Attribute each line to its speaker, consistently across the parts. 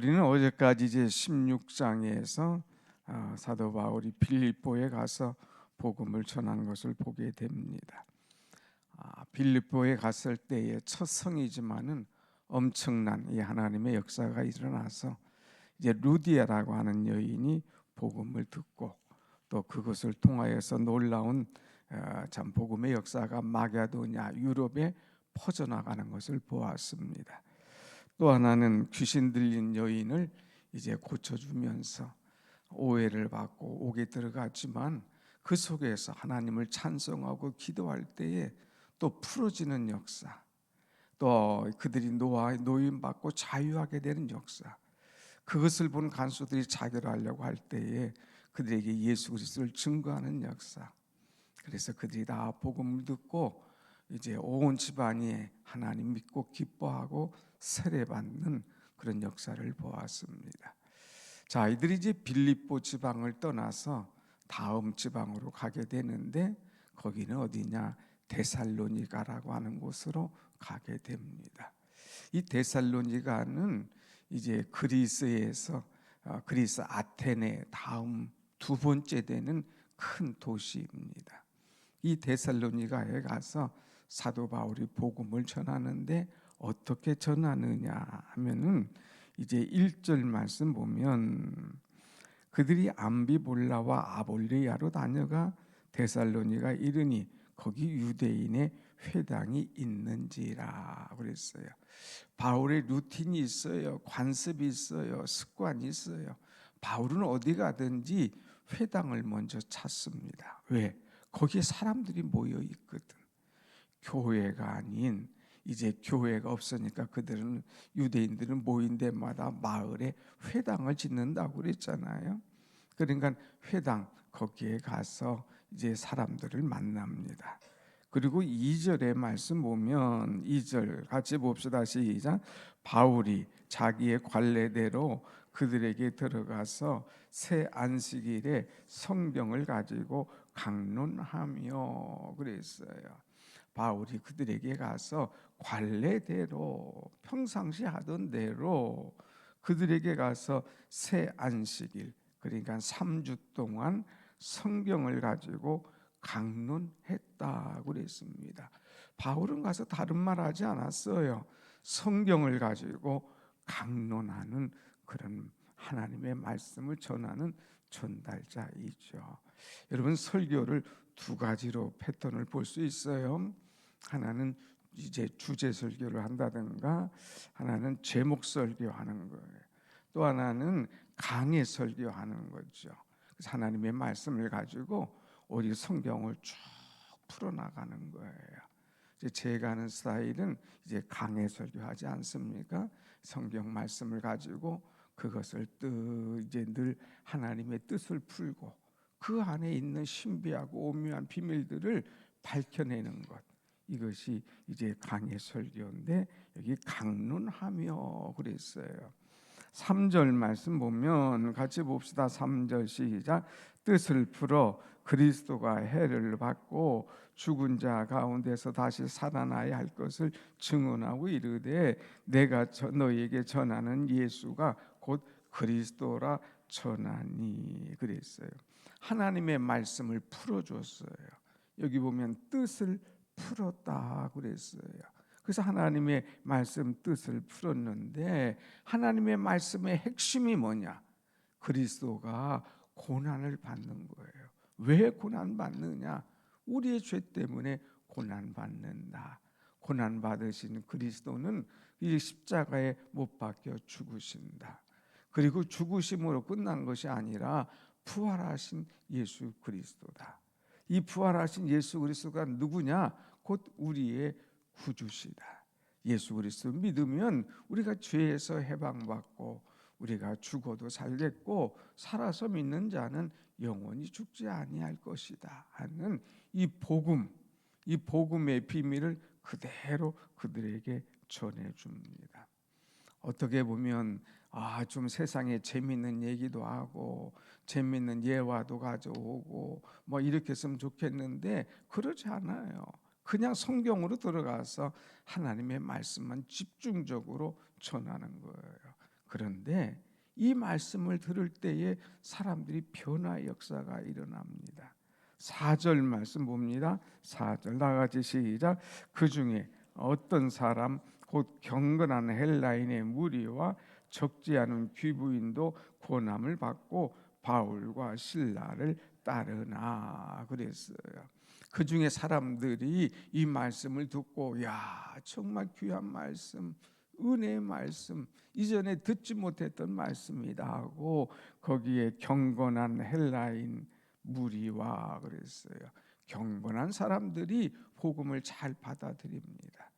Speaker 1: 우리는 어제까지 이제 16장에서 사도 바울이 빌립보에 가서 복음을 전한 것을 보게 됩니다. 빌립보에 갔을 때의 첫 성이지만은 엄청난 이 하나님의 역사가 일어나서 이제 루디아라고 하는 여인이 복음을 듣고 또 그것을 통하여서 놀라운 참 복음의 역사가 마게도냐 유럽에 퍼져나가는 것을 보았습니다. 또 하나는 귀신 들린 여인을 이제 고쳐주면서 오해를 받고 옥에 들어갔지만 그 속에서 하나님을 찬송하고 기도할 때에 또 풀어지는 역사, 또 그들이 노임받고 자유하게 되는 역사, 그것을 본 간수들이 자결하려고 할 때에 그들에게 예수 그리스도를 증거하는 역사. 그래서 그들이 다 복음을 듣고 이제 온 집안이 하나님 믿고 기뻐하고 세례받는 그런 역사를 보았습니다. 자, 이들이 이제 빌립보 지방을 떠나서 다음 지방으로 가게 되는데 거기는 어디냐? 데살로니가라고 하는 곳으로 가게 됩니다. 이 데살로니가는 이제 그리스에서 그리스 아테네 다음 두 번째 되는 큰 도시입니다. 이 데살로니가에 가서 사도 바울이 복음을 전하는데 어떻게 전하느냐 하면은 이제 1절 말씀 보면 그들이 암비볼라와 아볼리아로 다녀가 데살로니가 이르니 거기 유대인의 회당이 있는지라 그랬어요. 바울의 루틴이 있어요. 관습이 있어요. 습관이 있어요. 바울은 어디 가든지 회당을 먼저 찾습니다. 왜? 거기에 사람들이 모여 있거든. 교회가 아닌 이제 교회가 없으니까 그들은 유대인들은 모인 데마다 마을에 회당을 짓는다고 그랬잖아요. 그러니까 회당 거기에 가서 이제 사람들을 만납니다. 그리고 2절의 말씀 보면 2절 같이 봅시다. 시작. 바울이 자기의 관례대로 그들에게 들어가서 새 안식일에 성경을 가지고 강론하며 그랬어요. 바울이 그들에게 가서 관례대로 평상시 하던 대로 그들에게 가서 새 안식일 그러니까 3주 동안 성경을 가지고 강론했다고 그랬습니다. 바울은 가서 다른 말 하지 않았어요. 성경을 가지고 강론하는 그런 하나님의 말씀을 전하는 전달자이죠. 여러분 설교를 두 가지로 패턴을 볼 수 있어요. 하나는 이제 주제 설교를 한다든가 하나는 제목 설교하는 거예요. 또 하나는 강해 설교하는 거죠. 그래서 하나님의 말씀을 가지고 우리 성경을 쭉 풀어나가는 거예요. 이제 제가 하는 스타일은 이제 강해 설교하지 않습니까? 성경 말씀을 가지고 그것을 이제 늘 하나님의 뜻을 풀고 그 안에 있는 신비하고 오묘한 비밀들을 밝혀내는 것. 이것이 이제 강해 설교인데 여기 강론하며 그랬어요. 3절 말씀 보면 같이 봅시다. 3절 시작. 뜻을 풀어 그리스도가 해를 받고 죽은 자 가운데서 다시 살아나야 할 것을 증언하고 이르되 내가 너희에게 전하는 예수가 곧 그리스도라 전하니 그랬어요. 하나님의 말씀을 풀어줬어요. 여기 보면 뜻을 풀었다 그랬어요. 그래서 하나님의 말씀 뜻을 풀었는데 하나님의 말씀의 핵심이 뭐냐? 그리스도가 고난을 받는 거예요. 왜 고난 받느냐? 우리의 죄 때문에 고난 받는다. 고난 받으신 그리스도는 이 십자가에 못 박혀 죽으신다. 그리고 죽으심으로 끝난 것이 아니라 부활하신 예수 그리스도다. 이 부활하신 예수 그리스도가 누구냐? 곧 우리의 구주시다. 예수 그리스도 믿으면 우리가 죄에서 해방받고 우리가 죽어도 살겠고 살아서 믿는 자는 영원히 죽지 아니할 것이다 하는 이 복음, 이 복음의 비밀을 그대로 그들에게 전해줍니다. 어떻게 보면 좀 세상에 재밌는 얘기도 하고 재밌는 예화도 가져오고 뭐 이렇게 했으면 좋겠는데 그러지 않아요. 그냥 성경으로 들어가서 하나님의 말씀만 집중적으로 전하는 거예요. 그런데 이 말씀을 들을 때에 사람들이 변화의 역사가 일어납니다. 4절 말씀 봅니다. 4절 나같이 시작. 그 중에 어떤 사람 곧 경건한 헬라인의 무리와 적지 않은 귀부인도 고난을 받고 바울과 실라를 따르나 그랬어요. 그 중에 사람들이 이 말씀을 듣고 야 정말 귀한 말씀, 은혜의 말씀, 이전에 듣지 못했던 말씀이다 하고 거기에 경건한 헬라인 무리와 그랬어요. 경건한 사람들이 복음을 잘 받아들입니다.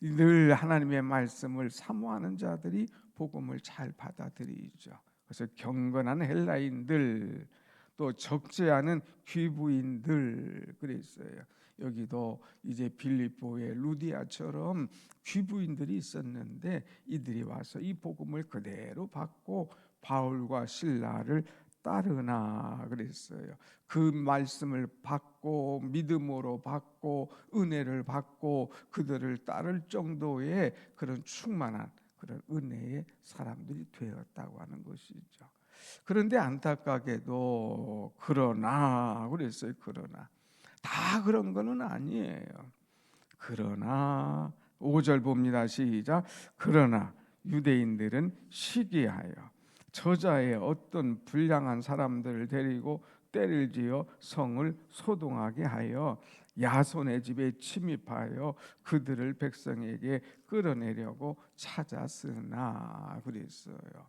Speaker 1: 늘 하나님의 말씀을 사모하는 자들이 복음을 잘 받아들이죠. 그래서 경건한 헬라인들 또 적지 않은 귀부인들 그랬어요. 여기도 이제 빌립보의 루디아처럼 귀부인들이 있었는데 이들이 와서 이 복음을 그대로 받고 바울과 실라를 따르나 그랬어요. 그 말씀을 받고 믿음으로 받고 은혜를 받고 그들을 따를 정도의 그런 충만한 그런 은혜의 사람들이 되었다고 하는 것이죠. 그런데 안타깝게도 그러나 그랬어요. 그러나 다 그런 거는 아니에요. 그러나 5절 봅니다. 시작. 그러나 유대인들은 시기하여 저자의 어떤 불량한 사람들을 데리고 때를 지어 성을 소동하게 하여 야손의 집에 침입하여 그들을 백성에게 끌어내려고 찾았으나 그랬어요.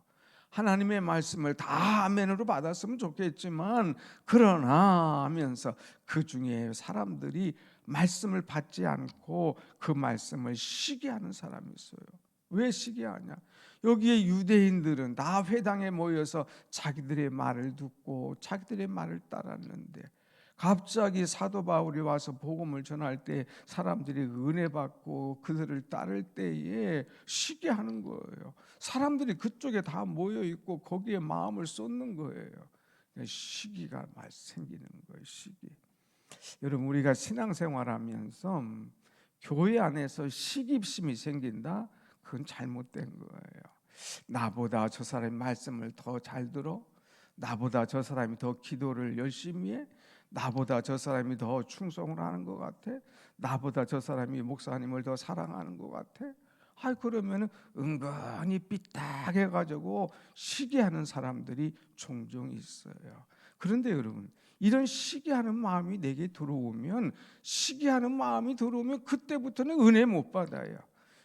Speaker 1: 하나님의 말씀을 다 아멘으로 받았으면 좋겠지만 그러나 하면서 그 중에 사람들이 말씀을 받지 않고 그 말씀을 시기하는 사람이 있어요. 왜 시기하냐? 여기에 유대인들은 다 회당에 모여서 자기들의 말을 듣고 자기들의 말을 따랐는데 갑자기 사도 바울이 와서 복음을 전할 때 사람들이 은혜 받고 그들을 따를 때에 시기하는 거예요. 사람들이 그쪽에 다 모여 있고 거기에 마음을 쏟는 거예요. 시기가 생기는 거예요. 시기. 여러분 우리가 신앙생활하면서 교회 안에서 시기심이 생긴다? 그건 잘못된 거예요. 나보다 저 사람이 말씀을 더 잘 들어? 나보다 저 사람이 더 기도를 열심히 해? 나보다 저 사람이 더 충성을 하는 것 같아? 나보다 저 사람이 목사님을 더 사랑하는 것 같아? 그러면 은근히 삐딱해가지고 시기하는 사람들이 종종 있어요. 그런데 여러분 이런 시기하는 마음이 내게 들어오면 그때부터는 은혜 못 받아요.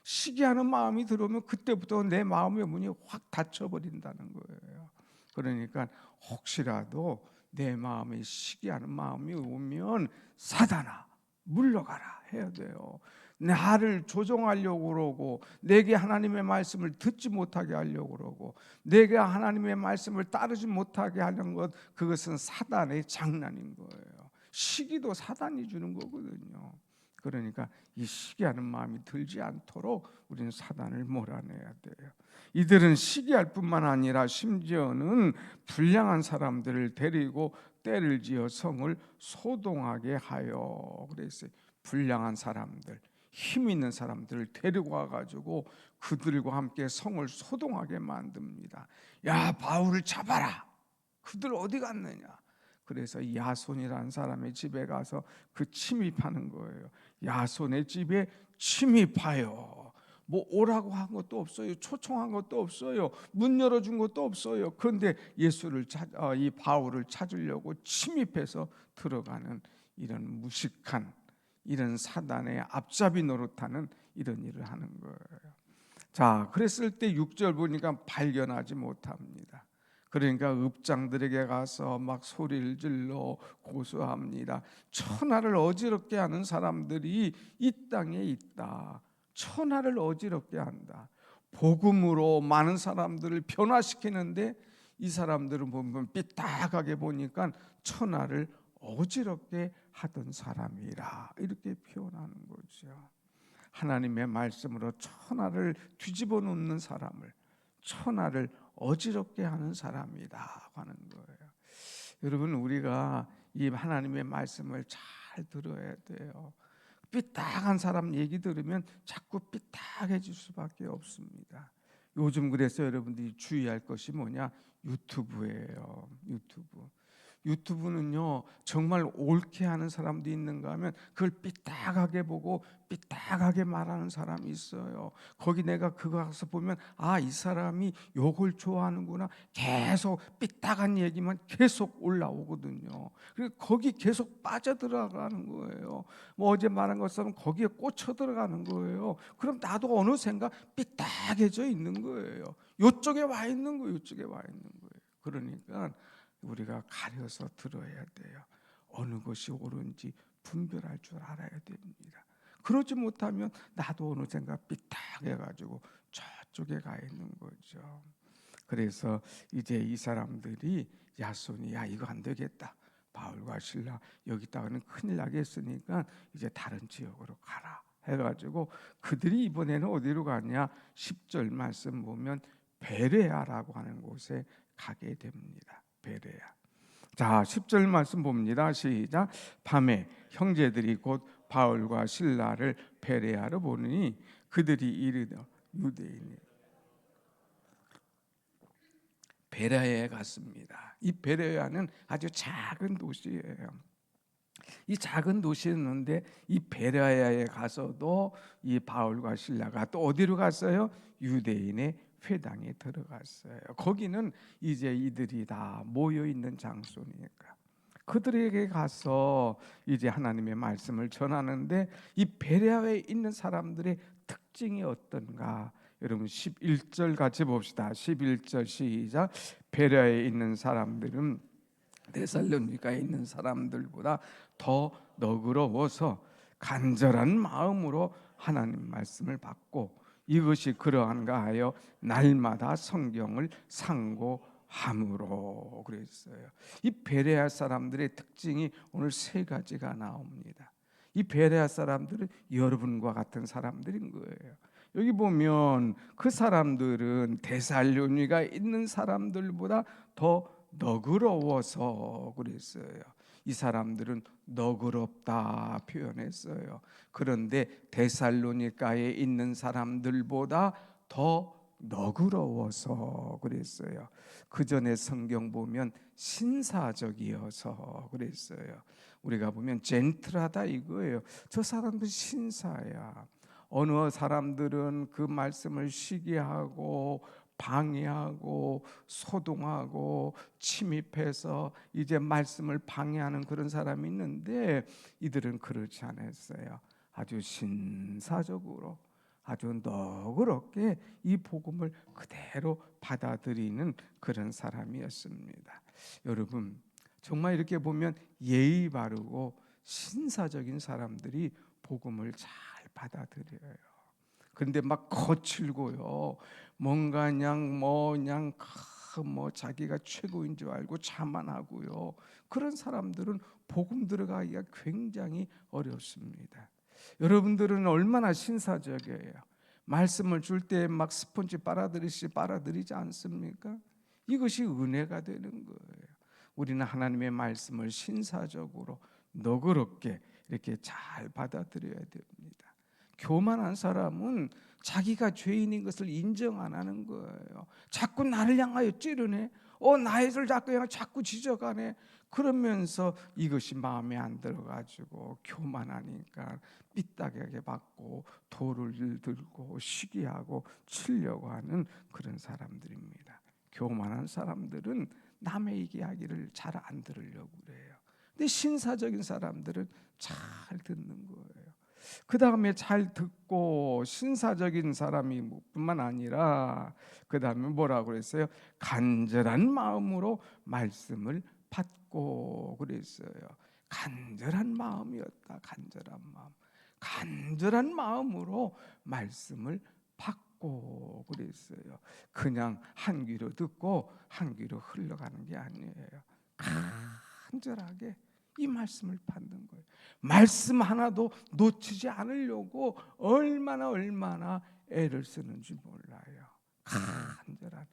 Speaker 1: 시기하는 마음이 들어오면 그때부터 내 마음의 문이 확 닫혀버린다는 거예요. 그러니까 혹시라도 내 마음에 시기하는 마음이 오면 사단아 물러가라 해야 돼요. 나를 조종하려고 그러고 내게 하나님의 말씀을 듣지 못하게 하려고 그러고 내게 하나님의 말씀을 따르지 못하게 하는 것 그것은 사단의 장난인 거예요. 시기도 사단이 주는 거거든요. 그러니까 이 시기하는 마음이 들지 않도록 우리는 사단을 몰아내야 돼요. 이들은 시기할 뿐만 아니라 심지어는 불량한 사람들을 데리고 때를 지어 성을 소동하게 하여 그랬어요. 불량한 사람들, 힘 있는 사람들을 데리고 와가지고 그들과 함께 성을 소동하게 만듭니다. 야 바울을 잡아라. 그들 어디 갔느냐. 그래서 야손이라는 사람의 집에 가서 그 침입하는 거예요. 야손의 집에 침입하여 뭐 오라고 한 것도 없어요. 초청한 것도 없어요. 문 열어준 것도 없어요. 그런데 이 바울을 찾으려고 침입해서 들어가는 이런 무식한 이런 사단의 앞잡이 노릇하는 이런 일을 하는 거예요. 자, 그랬을 때 6절 보니까 발견하지 못합니다. 그러니까 읍장들에게 가서 막 소리를 질러 고소합니다. 천하를 어지럽게 하는 사람들이 이 땅에 있다. 천하를 어지럽게 한다. 복음으로 많은 사람들을 변화시키는데 이 사람들은 보면 삐딱하게 보니까 천하를 어지럽게 하던 사람이라 이렇게 표현하는 거죠. 하나님의 말씀으로 천하를 뒤집어 놓는 사람을 천하를 어지럽게 하는 사람이다 하는 거예요. 여러분 우리가 이 하나님의 말씀을 잘 들어야 돼요. 삐딱한 사람 얘기 들으면 자꾸 삐딱해질 수밖에 없습니다. 요즘 그래서 여러분들이 주의할 것이 뭐냐? 유튜브예요. 유튜브는요 정말 옳게 하는 사람도 있는가 하면 그걸 삐딱하게 보고 삐딱하게 말하는 사람이 있어요. 거기 내가 그거 가서 보면 아, 이 사람이 요걸 좋아하는구나. 계속 삐딱한 얘기만 계속 올라오거든요. 그리고 거기 계속 빠져들어가는 거예요. 뭐 어제 말한 것처럼 거기에 꽂혀 들어가는 거예요. 그럼 나도 어느샌가 삐딱해져 있는 거예요. 요쪽에 와 있는 거예요. 요쪽에 와 있는 거예요. 그러니까 우리가 가려서 들어야 돼요. 어느 것이 옳은지 분별할 줄 알아야 됩니다. 그러지 못하면 나도 어느샌가 삐딱해가지고 저쪽에 가 있는 거죠. 그래서 이제 이 사람들이 야손이 야 이거 안 되겠다. 바울과 실라 여기다가는 큰일 나겠으니까 이제 다른 지역으로 가라 해가지고 그들이 이번에는 어디로 가냐? 10절 말씀 보면 베레아라고 하는 곳에 가게 됩니다. 베레아. 자, 10절 말씀 봅니다. 시작. 밤에 형제들이 곧 바울과 실라를 베레아로 보느니 그들이 이르되 유대인이 베레아에 갔습니다. 이 베레아는 아주 작은 도시예요. 이 작은 도시였는데 이 베레아에 가서도 이 바울과 실라가 또 어디로 갔어요? 유대인의 회당에 들어갔어요. 거기는 이제 이들이 다 모여 있는 장소니까 그들에게 가서 이제 하나님의 말씀을 전하는데 이 베레아에 있는 사람들의 특징이 어떤가? 여러분 11절 같이 봅시다. 11절 시작. 베레아에 있는 사람들은 데살로니가에 있는 사람들보다 더 너그러워서 간절한 마음으로 하나님 말씀을 받고 이것이 그러한가 하여 날마다 성경을 상고함으로 그랬어요. 이 베레아 사람들의 특징이 오늘 세 가지가 나옵니다. 이 베레아 사람들은 여러분과 같은 사람들인 거예요. 여기 보면 그 사람들은 데살로니가 있는 사람들보다 더 너그러워서 그랬어요. 이 사람들은 너그럽다 표현했어요. 그런데 데살로니가에 있는 사람들보다 더 너그러워서 그랬어요. 그 전에 성경 보면 신사적이어서 그랬어요. 우리가 보면 젠틀하다 이거예요. 저 사람도 신사야. 어느 사람들은 그 말씀을 시기하고 방해하고 소동하고 침입해서 이제 말씀을 방해하는 그런 사람이 있는데 이들은 그렇지 않았어요. 아주 신사적으로 아주 너그럽게 이 복음을 그대로 받아들이는 그런 사람이었습니다. 여러분 정말 이렇게 보면 예의 바르고 신사적인 사람들이 복음을 잘 받아들여요. 그런데 막 거칠고요. 뭔가 그냥 뭐 자기가 최고인 줄 알고 자만하고요. 그런 사람들은 복음 들어가기가 굉장히 어렵습니다. 여러분들은 얼마나 신사적이에요. 말씀을 줄 때 막 스펀지 빨아들이지 않습니까? 이것이 은혜가 되는 거예요. 우리는 하나님의 말씀을 신사적으로 너그럽게 이렇게 잘 받아들여야 됩니다. 교만한 사람은 자기가 죄인인 것을 인정 안 하는 거예요. 자꾸 나를 향하여 찌르네. 나의 를 자꾸 지적하네. 그러면서 이것이 마음에 안 들어가지고 교만하니까 삐딱하게 받고 돌을 들고 시기하고 치려고 하는 그런 사람들입니다. 교만한 사람들은 남의 얘기하기를 잘 안 들으려고 그래요. 근데 신사적인 사람들은 잘 듣는 거예요. 그 다음에 잘 듣고 신사적인 사람이 뿐만 아니라 그 다음에 뭐라고 그랬어요? 간절한 마음으로 말씀을 받고 그랬어요. 간절한 마음이었다. 간절한 마음으로 말씀을 받고 그랬어요. 그냥 한 귀로 듣고 한 귀로 흘러가는 게 아니에요. 간절하게 이 말씀을 받는 거예요. 말씀 하나도 놓치지 않으려고 얼마나 애를 쓰는지 몰라요. 간절한.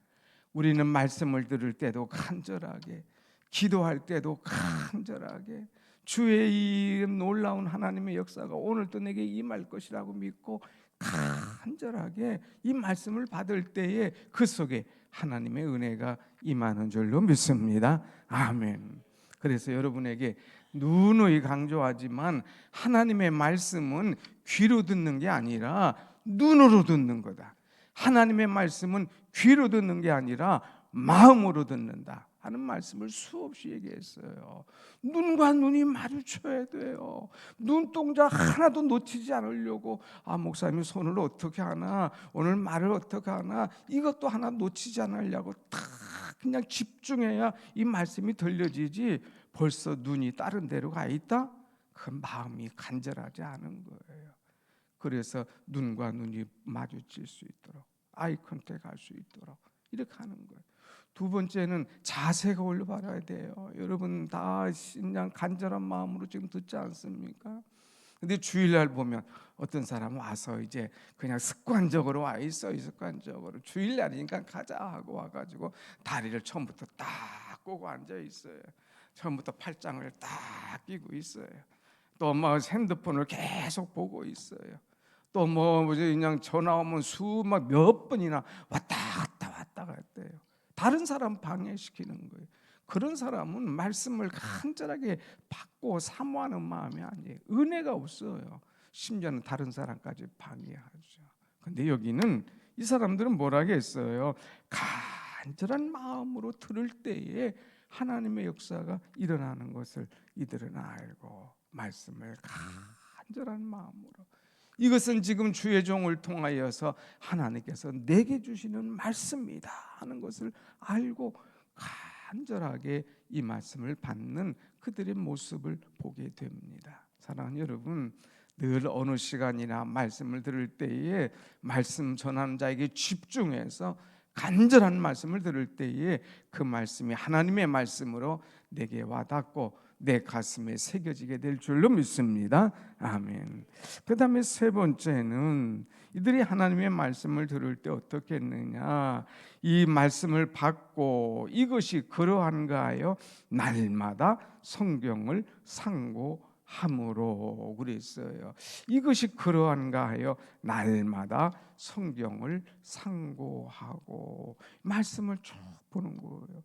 Speaker 1: 우리는 말씀을 들을 때도 간절하게, 기도할 때도 간절하게, 주의 이 놀라운 하나님의 역사가 오늘도 내게 임할 것이라고 믿고 간절하게 이 말씀을 받을 때에 그 속에 하나님의 은혜가 임하는 줄로 믿습니다. 아멘. 그래서 여러분에게 누누이 강조하지만 하나님의 말씀은 귀로 듣는 게 아니라 눈으로 듣는 거다. 하나님의 말씀은 귀로 듣는 게 아니라 마음으로 듣는다 하는 말씀을 수없이 얘기했어요. 눈과 눈이 마주쳐야 돼요. 눈동자 하나도 놓치지 않으려고 목사님이 손을 어떻게 하나, 오늘 말을 어떻게 하나, 이것도 하나 놓치지 않으려고 딱 그냥 집중해야 이 말씀이 들려지지. 벌써 눈이 다른 데로 가 있다? 그 마음이 간절하지 않은 거예요. 그래서 눈과 눈이 마주칠 수 있도록, 아이 컨택 할 수 있도록 이렇게 하는 거예요. 두 번째는 자세가 올바라야 돼요. 여러분 다 그냥 간절한 마음으로 지금 듣지 않습니까? 근데 주일날 보면 어떤 사람은 와서 이제 그냥 습관적으로 와 있어. 습관적으로 주일날이니까 가자 하고 와가지고 다리를 처음부터 딱 꼬고 앉아 있어요. 처음부터 팔짱을 딱 끼고 있어요. 또 뭐 핸드폰을 계속 보고 있어요. 또 뭐 그냥 전화 오면 수막 몇 번이나 왔다 갔다 했대요. 다른 사람 방해시키는 거예요. 그런 사람은 말씀을 간절하게 받고 사모하는 마음이 아니에요. 은혜가 없어요. 심지어는 다른 사람까지 방해하죠. 근데 여기는 이 사람들은 뭐라고 했어요? 간절한 마음으로 들을 때에 하나님의 역사가 일어나는 것을 이들은 알고 말씀을 간절한 마음으로, 이것은 지금 주의 종을 통하여서 하나님께서 내게 주시는 말씀이다 하는 것을 알고 간절하게 이 말씀을 받는 그들의 모습을 보게 됩니다. 사랑하는 여러분, 늘 어느 시간이나 말씀을 들을 때에 말씀 전하는 자에게 집중해서 간절한 말씀을 들을 때에 그 말씀이 하나님의 말씀으로 내게 와닿고 내 가슴에 새겨지게 될 줄로 믿습니다. 아멘. 그 다음에 세 번째는 이들이 하나님의 말씀을 들을 때 어떻게 했느냐, 이 말씀을 받고 이것이 그러한가 하여 날마다 성경을 상고함으로 그랬어요. 이것이 그러한가 하여 날마다 성경을 상고하고 말씀을 쭉 보는 거예요.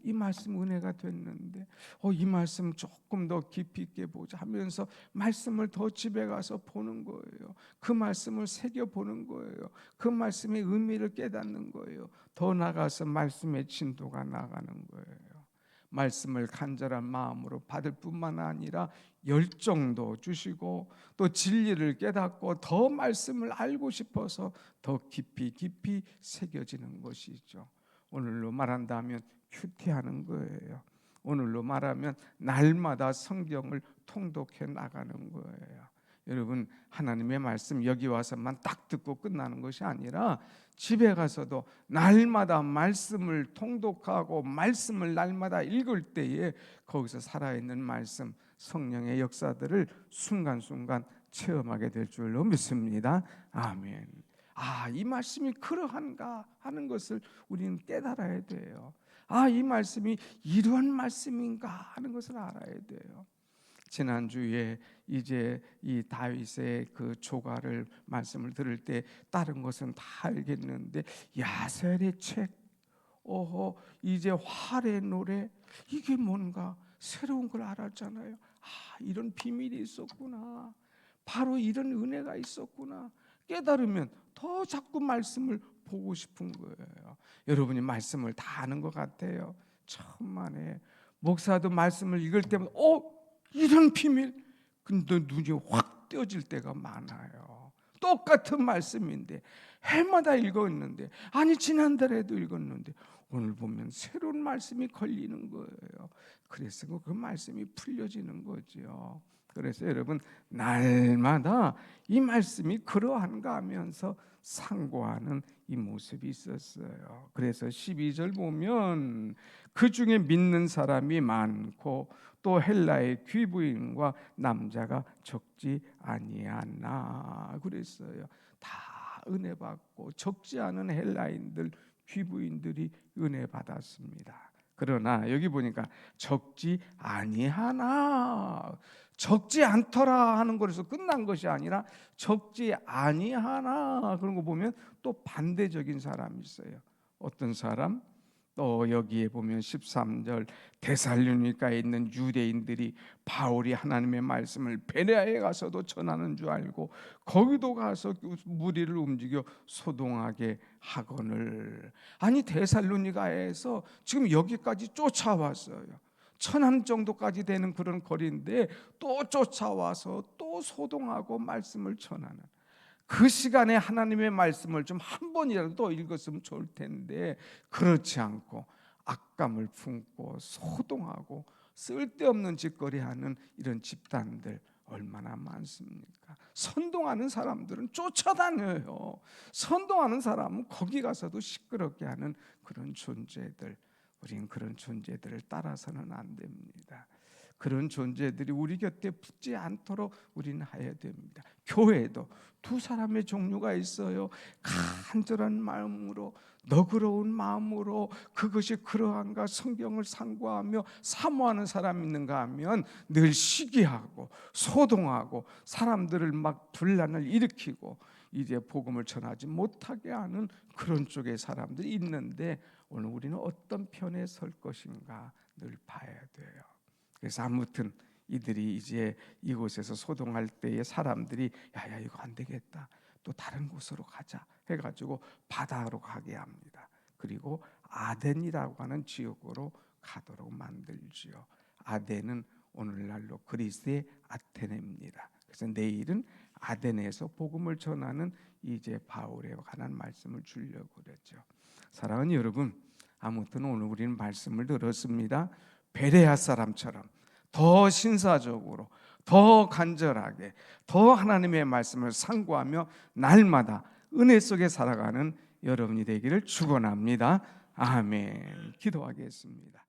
Speaker 1: 이 말씀 은혜가 됐는데 이 말씀 조금 더 깊이 있게 보자 하면서 말씀을 더 집에 가서 보는 거예요. 그 말씀을 새겨보는 거예요. 그 말씀의 의미를 깨닫는 거예요. 더 나가서 말씀의 진도가 나가는 거예요. 말씀을 간절한 마음으로 받을 뿐만 아니라 열정도 주시고 또 진리를 깨닫고 더 말씀을 알고 싶어서 더 깊이 새겨지는 것이죠. 오늘로 말한다면 큐티하는 거예요. 오늘로 말하면 날마다 성경을 통독해 나가는 거예요. 여러분, 하나님의 말씀 여기 와서만 딱 듣고 끝나는 것이 아니라 집에 가서도 날마다 말씀을 통독하고 말씀을 날마다 읽을 때에 거기서 살아있는 말씀, 성령의 역사들을 순간순간 체험하게 될 줄로 믿습니다. 아멘. 이 말씀이 그러한가 하는 것을 우리는 깨달아야 돼요. 이 말씀이 이러한 말씀인가 하는 것을 알아야 돼요. 지난주에 이제 이 다윗의 그 조가를 말씀을 들을 때 다른 것은 다 알겠는데 야셀의 책, 이제 활의 노래, 이게 뭔가 새로운 걸 알았잖아요. 이런 비밀이 있었구나. 바로 이런 은혜가 있었구나. 깨달으면 더 자꾸 말씀을 보고 싶은 거예요. 여러분이 말씀을 다 아는 것 같아요. 천만에 목사도 말씀을 읽을 때마다 이런 비밀, 근데 눈이 확 띄어질 때가 많아요. 똑같은 말씀인데 해마다 읽었는데, 지난달에도 읽었는데 오늘 보면 새로운 말씀이 걸리는 거예요. 그래서 그 말씀이 풀려지는 거죠. 그래서 여러분, 날마다 이 말씀이 그러한가 하면서 상고하는 이 모습이 있었어요. 그래서 12절 보면 그 중에 믿는 사람이 많고 또 헬라의 귀부인과 남자가 적지 아니하나 그랬어요. 다 은혜 받고 적지 않은 헬라인들, 귀부인들이 은혜 받았습니다. 그러나 여기 보니까 적지 아니하나, 적지 않더라 하는 것에서 끝난 것이 아니라 적지 아니하나, 그런 거 보면 또 반대적인 사람이 있어요. 어떤 사람? 또 여기에 보면 13절, 데살로니가에 있는 유대인들이 바울이 하나님의 말씀을 베레아에 가서도 전하는 줄 알고 거기도 가서 무리를 움직여 소동하게 하거늘. 아니, 데살로니가에서 지금 여기까지 쫓아왔어요. 천암 정도까지 되는 그런 거리인데 또 쫓아와서 또 소동하고 말씀을 전하는, 그 시간에 하나님의 말씀을 좀 한 번이라도 읽었으면 좋을 텐데 그렇지 않고 악감을 품고 소동하고 쓸데없는 짓거리하는 이런 집단들 얼마나 많습니까? 선동하는 사람들은 쫓아다녀요. 선동하는 사람은 거기 가서도 시끄럽게 하는 그런 존재들, 우린 그런 존재들을 따라서는 안 됩니다. 그런 존재들이 우리 곁에 붙지 않도록 우리는 해야 됩니다. 교회도 두 사람의 종류가 있어요. 간절한 마음으로, 너그러운 마음으로 그것이 그러한가 성경을 상고하며 사모하는 사람이 있는가 하면 늘 시기하고 소동하고 사람들을 막 분란을 일으키고 이제 복음을 전하지 못하게 하는 그런 쪽의 사람들이 있는데, 오늘 우리는 어떤 편에 설 것인가 늘 봐야 돼요. 그래서 아무튼 이들이 이제 이곳에서 소동할 때에 사람들이 야야 이거 안 되겠다, 또 다른 곳으로 가자 해가지고 바다로 가게 합니다. 그리고 아덴이라고 하는 지역으로 가도록 만들지요. 아덴은 오늘날로 그리스의 아테네입니다. 그래서 내일은 아덴에서 복음을 전하는 이제 바울에 관한 말씀을 주려고 그랬죠. 사랑하는 여러분, 아무튼 오늘 우리는 말씀을 들었습니다. 베레아 사람처럼 더 신사적으로, 더 간절하게, 더 하나님의 말씀을 상고하며 날마다 은혜 속에 살아가는 여러분이 되기를 축원합니다. 아멘. 기도하겠습니다.